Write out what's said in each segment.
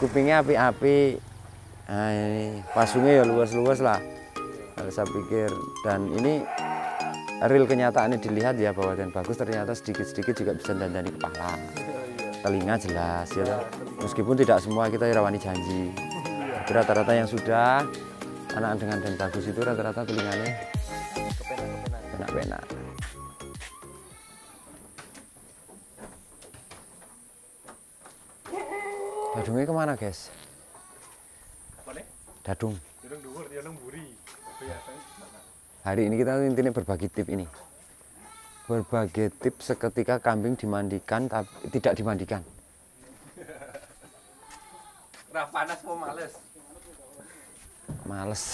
kupingnya api-api. Nah ini pasungnya ya luas-luas lah. Kalau saya pikir, dan ini real kenyataannya dilihat ya bahwa dan bagus ternyata sedikit-sedikit juga bisa dandani kepala. Telinga jelas ya. Meskipun tidak semua kita rawani janji. Tapi rata-rata yang sudah anak dengan dan bagus itu rata-rata telinganya penak-penak. Dadungnya kemana guys? Dadung. Hari ini kita intinya berbagi tip ini. Berbagai tips seketika kambing dimandikan tapi tidak dimandikan. Panas mau males. Males.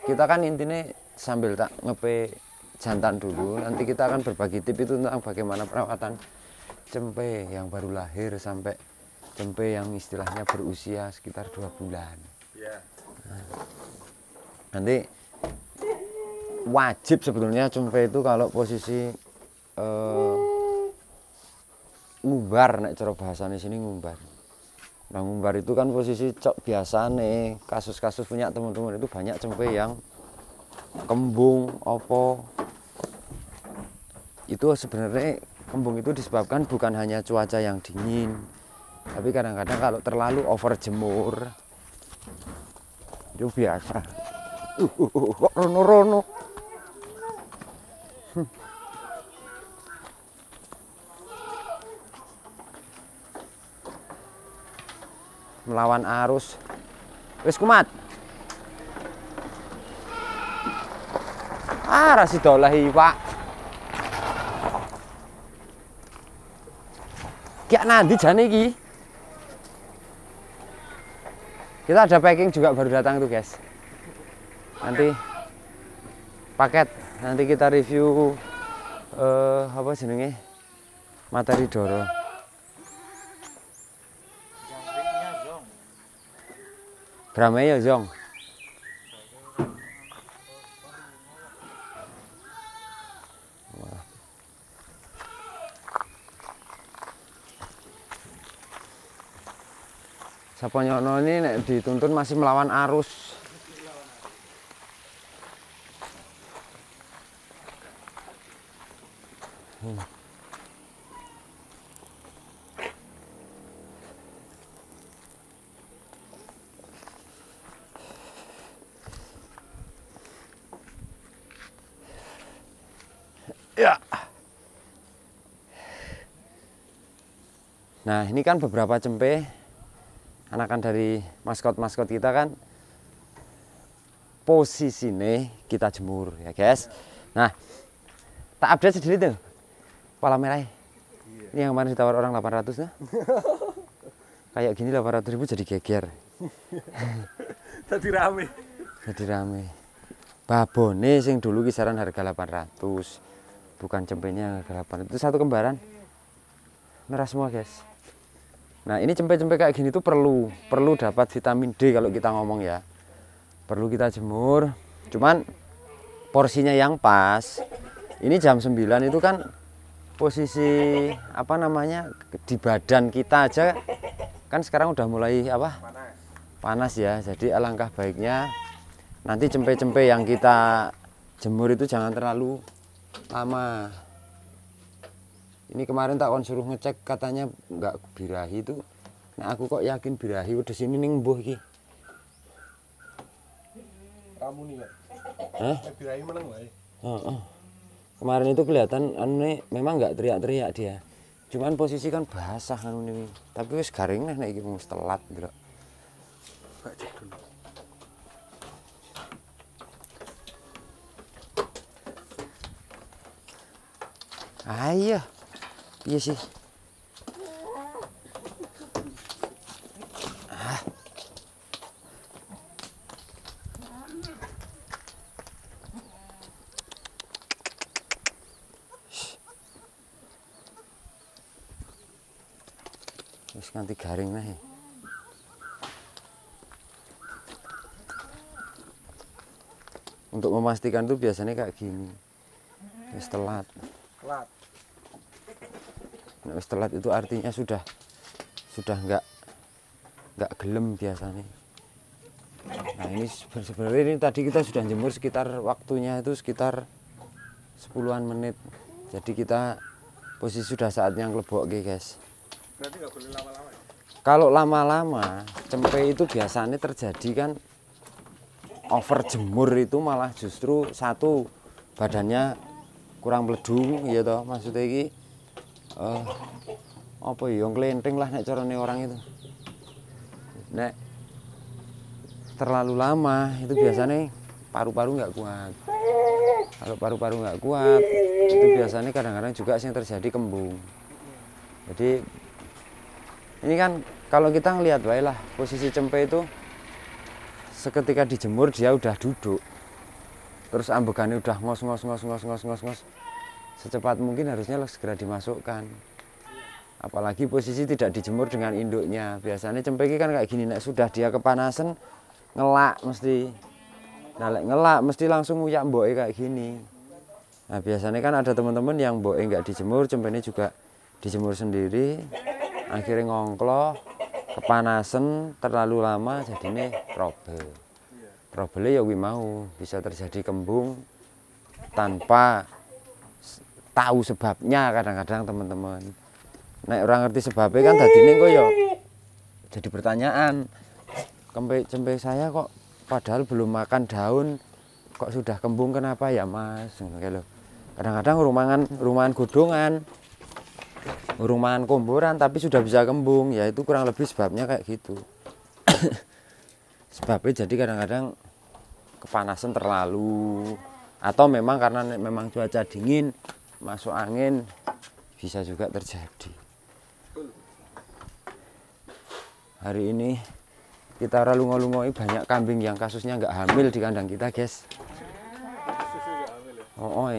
Kita kan intinya sambil tak ngepe jantan dulu, nanti kita akan berbagi tip itu tentang bagaimana perawatan cempe yang baru lahir sampai cempe yang istilahnya berusia sekitar 2 bulan. Yeah. Nanti wajib sebetulnya cempe itu kalau posisi ngumbar, nek cara bahasane sini ngumbar. Nah ngumbar itu kan posisi biasa nih, kasus-kasus punya teman-teman itu banyak cempe yang kembung, opo. Itu sebenarnya kembung itu disebabkan bukan hanya cuaca yang dingin, tapi kadang-kadang kalau terlalu over jemur itu biasa. Kok rono-rono. Melawan arus. Wis kumat. Rasi dolehi, Pak. Kayak nanti jane iki. Kita ada packing juga baru datang tuh, guys. Nanti paket, nanti kita review apa jenenge? Materi doro. Drama ya, Zong. Saponyono ini nek dituntun masih melawan arus. Ya. Nah, ini kan beberapa cempe anakan dari maskot-maskot kita kan posisinya kita jemur ya guys. Nah, tak update sendiri tuh kepala merah. Ini yang kemarin ditawar orang 800 nah. Kayak gini 800.000 jadi geger. Jadi rame. Jadi rame. Babone sing dulu kisaran harga 800. Bukan cempenya harga 800. Itu satu kembaran. Merah semua guys. Nah ini cempe-cempe kayak gini tuh perlu dapat vitamin D kalau kita ngomong ya. Perlu kita jemur. Cuman porsinya yang pas. Ini jam 9 itu kan posisi apa namanya di badan kita aja kan sekarang udah mulai apa? Panas ya. Jadi alangkah baiknya nanti cempe-cempe yang kita jemur itu jangan terlalu lama. Ini kemarin tak kon suruh ngecek katanya enggak birahi itu. Nah aku kok yakin birahi udah sini ning mbuh iki. Ramuni ya. Hah? Birahi meneng wae. Heeh. Kemarin itu kelihatan anu memang enggak teriak-teriak dia. Cuman posisi kan basah anu ini. Tapi wis garing nek iki wis telat, Bro. Pak cek dulu. Ayo. Iya sih. Terus nganti garing nih. Untuk memastikan tuh biasanya kayak gini. Wis telat. Telat. Nah, wis telat itu artinya sudah sudah nggak gelem biasanya. Nah ini sebenarnya ini tadi kita sudah jemur sekitar waktunya itu sekitar 10-an menit. Jadi kita posisi sudah saatnya ngelebok guys. Berarti nggak boleh lama-lama ya? Kalau lama-lama cempe itu biasanya terjadi kan over jemur itu malah justru satu badannya kurang meledung ya toh maksudnya ini apa ya nglenting lah nek carane orang itu. Nek terlalu lama itu biasanya paru-paru nggak kuat. Kalau paru-paru nggak kuat itu biasanya kadang-kadang juga yang terjadi kembung. Jadi ini kan kalau kita ngelihat baik lah posisi cempe itu seketika dijemur dia udah duduk, terus ambekannya udah ngos. Secepat mungkin harusnya segera dimasukkan. Apalagi posisi tidak dijemur dengan induknya. Biasanya cempe ini kan kayak gini, nek sudah dia kepanasan ngelak mesti. Nah, ngelak mesti langsung nguyak mboke kayak gini. Nah, biasanya kan ada teman-teman yang mboke nggak dijemur, cempenya juga dijemur sendiri. Akhirnya ngongkloh, kepanasan terlalu lama jadinya trouble. Trouble ya mau bisa terjadi kembung tanpa tahu sebabnya kadang-kadang teman-teman. Nek orang ngerti sebabnya kan tadinya kok ya jadi pertanyaan. Cempe saya kok padahal belum makan daun kok sudah kembung kenapa ya Mas? Kadang-kadang rumahan godongan, rumahan komboran tapi sudah bisa kembung, ya itu kurang lebih sebabnya kayak gitu. Sebabnya jadi kadang-kadang kepanasan terlalu atau memang karena memang cuaca dingin masuk angin bisa juga terjadi. Hari ini kita lungo-lungoi banyak kambing yang kasusnya nggak hamil di kandang kita guys. Oh,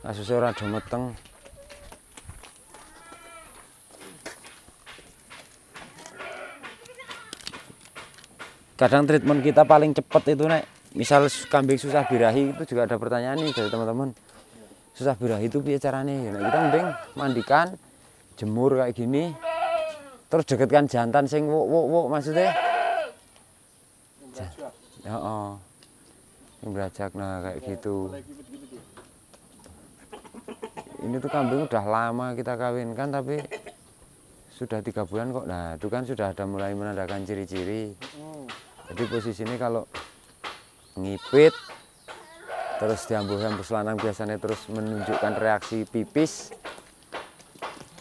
kasusnya ora do meteng. Kadang treatment kita paling cepat itu nek misal kambing susah birahi itu juga ada pertanyaan nih dari teman-teman. Susah birahi itu piye carane? Nah, kita mending mandikan, jemur kayak gini. Terus deketkan jantan sing wuk maksudnya. Heeh. Yang berajak nah kayak gitu. Ini tuh kambing udah lama kita kawinkan tapi sudah 3 bulan kok. Nah, itu kan sudah ada mulai menandakan ciri-ciri. Jadi posisinya kalau ngipit terus dihembus lanang biasanya terus menunjukkan reaksi pipis.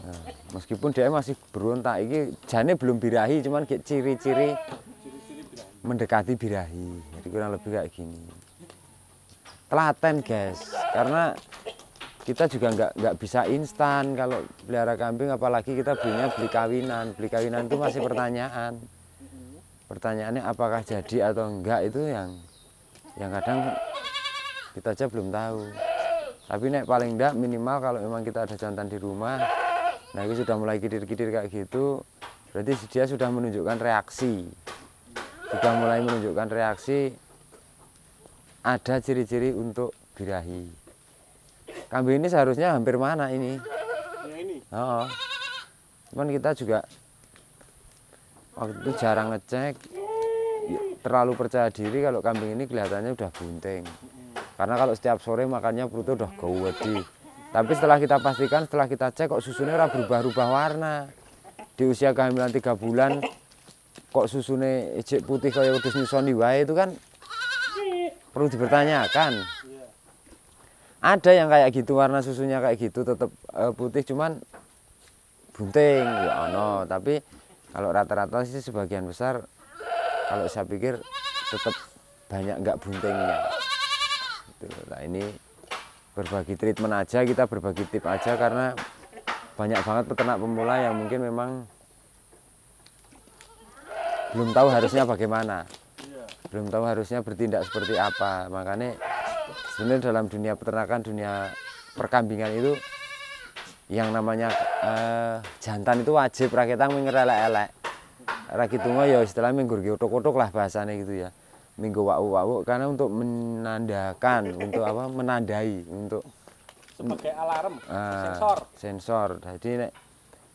Nah, meskipun dia masih berontak, ini jane belum birahi, cuman ciri-ciri mendekati birahi. Jadi kurang lebih kayak gini. Telaten guys, karena kita juga nggak bisa instan kalau pelihara kambing, apalagi kita beli kawinan. Beli kawinan itu masih pertanyaan. Pertanyaannya apakah jadi atau enggak itu yang kadang kita aja belum tahu. Tapi nek paling enggak minimal kalau memang kita ada jantan di rumah, nah itu sudah mulai kidir-kidir kayak gitu, berarti dia sudah menunjukkan reaksi. Sudah mulai menunjukkan reaksi, ada ciri-ciri untuk birahi. Kambing ini seharusnya hampir mana ini? Yang ini? Oh, cuman kita juga waktu itu jarang ngecek, terlalu percaya diri kalau kambing ini kelihatannya udah bunting. Karena kalau setiap sore makannya perutnya udah gawedi. Tapi setelah kita pastikan, setelah kita cek kok susunya ora berubah-ubah warna. Di usia kehamilan 3 bulan kok susunya ejek putih kayak wedhus nyusoni wae itu kan perlu dipertanyakan. Ada yang kayak gitu warna susunya kayak gitu tetap putih cuman bunting ya ono, tapi kalau rata-rata sih sebagian besar kalau saya pikir tetap banyak nggak buntingnya. Nah ini berbagi treatment aja, kita berbagi tip aja karena banyak banget peternak pemula yang mungkin memang belum tahu harusnya bagaimana, belum tahu harusnya bertindak seperti apa. Makanya sebenarnya dalam dunia peternakan, dunia perkambingan itu yang namanya jantan itu wajib rakitang mengerelek-elek. Rakitungo ya istilahnya minggur utuk-utuk lah bahasanya gitu ya. Minggu wau-wau karena untuk menandakan, untuk apa? Menandai, untuk sebagai alarm, sensor. Jadi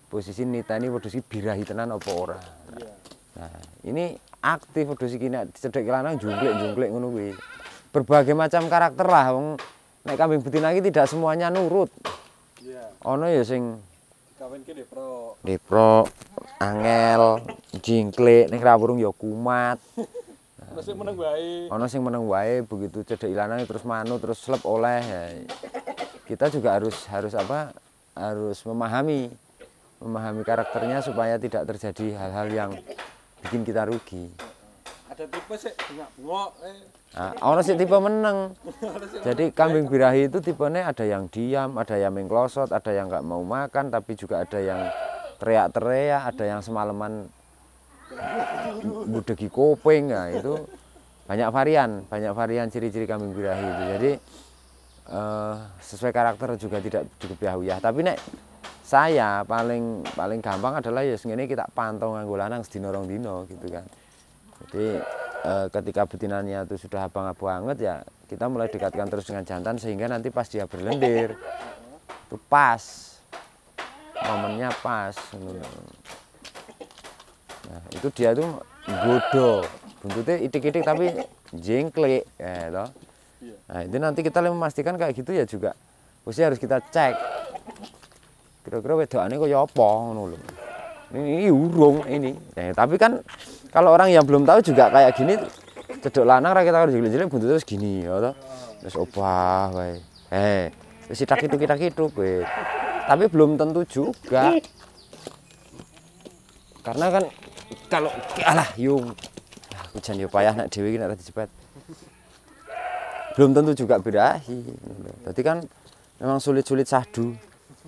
posisi niteni wedhus iki birahi tenan apa ora. Iya. Nah, ini aktif wedhus iki nek cedhek lanang jungklik-jungklik ngono kuwi. Berbagai macam karakter lah wong nek kambing betina iki tidak semuanya nurut. Iya. Ana ya sing Kawin ki Depro. depro, angel, jingklik, ning rawurung ya kumat. Terus sing meneng wae. Ana sing meneng wae begitu cedhek lanang terus manut terus slep oleh ya. Kita juga harus apa? Harus memahami karakternya supaya tidak terjadi hal-hal yang bikin kita rugi. Ada tipe sih bengak-bengok. Nah, ono sing tipe meneng. Jadi kambing birahi itu tipenya ada yang diam, ada yang mengklosot, ada yang nggak mau makan, tapi juga ada yang teriak-teriak, ada yang semalaman budegi kopeng. Nah, itu banyak varian ciri-ciri kambing birahi itu. Jadi sesuai karakter juga tidak cukup yahuyah. Tapi nek saya paling gampang adalah ya ngene kita pantau nganggo lanang sedina rong dina gitu kan. Jadi ketika betinanya itu sudah abang-abang banget ya kita mulai dekatkan terus dengan jantan sehingga nanti pas dia berlendir itu pas momennya pas. Nah, itu dia tuh godo buntutnya itik-itik tapi jengklik ya toh. Nah, itu nanti kita memastikan kayak gitu ya juga mesti harus kita cek kira-kira wedokane kaya apa ngono lho. Ini urung ini. Ya, tapi kan kalau orang yang belum tahu juga kayak gini cedok lanang ra kita jelek-jelek buntutnya terus gini ya toh. Terus obah wae. Wis kita kowe. Tapi belum tentu juga. Karena kan kalau alah yung hujan yo payah nak dhewe iki nek dijepet. Belum tentu juga birahi. Jadi kan memang sulit-sulit sahdu.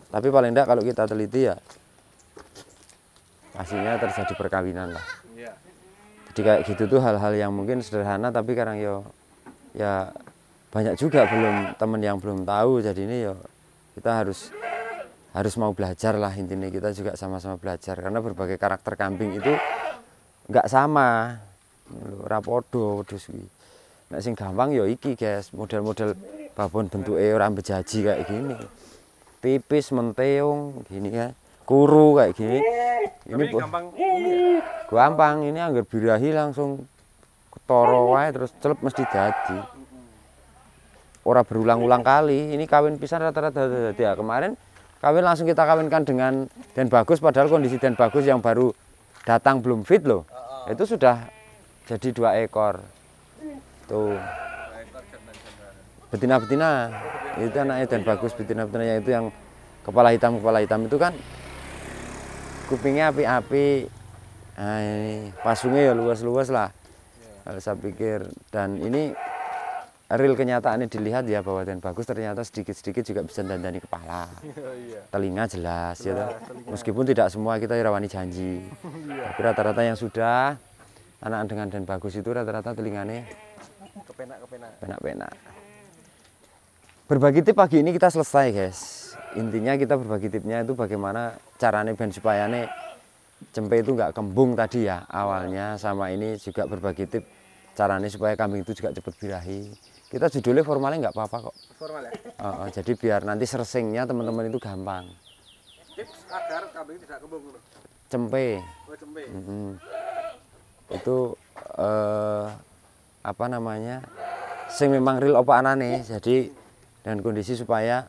Tapi paling enggak kalau kita teliti ya pastinya terjadi perkawinan lah. Iya. Jadi kayak gitu tuh hal-hal yang mungkin sederhana tapi kadang ya banyak juga teman yang belum tahu. Jadi ini kita harus mau belajar lah intinya kita juga sama-sama belajar karena berbagai karakter kambing itu nggak sama. Rapodo wedhus kuwi. Nek sing gampang ya iki guys, model-model babon bentuke ora bejaji kayak gini. Tipis menteung gini kan. Kuru kayak gini. Ini gampang ini ya. Gampang ini anggar birahi langsung ketoro wae terus celep mesti jadi. Ora berulang-ulang kali. Ini kawin pisan rata-rata jadi. Ya, kemarin kawin langsung kita kawinkan dengan Den Bagus padahal kondisi Den Bagus yang baru datang belum fit loh. Itu sudah jadi 2 ekor. Tuh. Betina-betina. Itu anaknya Den Bagus betina-betinanya itu yang kepala hitam itu kan kupingnya api-api. Nah, ini pasungnya ya luas-luas lah. Kalau saya pikir dan ini real kenyataannya dilihat ya bahwa Den Bagus ternyata sedikit-sedikit juga bisa dandani kepala. Telinga jelas ya. Meskipun tidak semua kita rawani janji. Tapi rata-rata yang sudah anak dengan Den Bagus itu rata-rata telinganya kepenak-kepenak. Berbagi tip pagi ini kita selesai guys. Intinya kita berbagi tipnya itu bagaimana caranya ben supaya cempe itu nggak kembung tadi ya awalnya, sama ini juga berbagi tip caranya supaya kambing itu juga cepat birahi. Kita judulnya formalnya nggak apa-apa kok. Formal ya? Jadi biar nanti sersingnya teman-teman itu gampang. Tips agar kambing tidak kembung. Cempe. Oh, cempe. Itu apa namanya? Sing memang real apa anane. Jadi dan kondisi supaya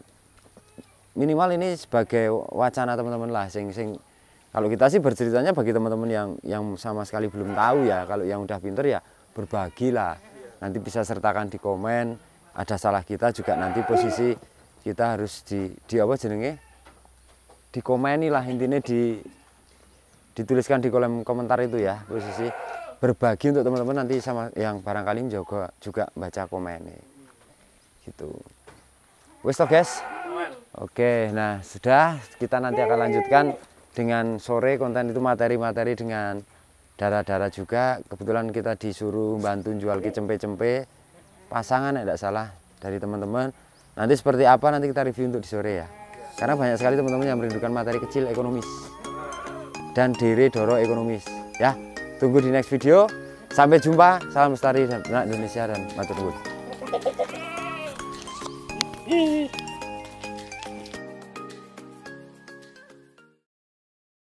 minimal ini sebagai wacana teman-teman lah sing kalau kita sih berceritanya bagi teman-teman yang sama sekali belum tahu ya. Kalau yang udah pinter ya berbagilah. Nanti bisa sertakan di komen. Ada salah kita juga nanti posisi kita harus di apa jenenge? Dikomeni lah intinya dituliskan di kolom komentar itu ya posisi berbagi untuk teman-teman nanti sama yang barangkali juga baca komen gitu. Wes toh guys. Oke, nah sudah kita nanti akan lanjutkan dengan sore konten itu materi-materi dengan darah-darah juga. Kebetulan kita disuruh bantu jual cempe-cempe pasangan tidak salah dari teman-teman. Nanti seperti apa nanti kita review untuk di sore ya. Karena banyak sekali teman-teman yang merindukan materi kecil ekonomis dan dere doro ekonomis ya. Tunggu di next video. Sampai jumpa. Salam lestari dan Indonesia dan matur nuwun.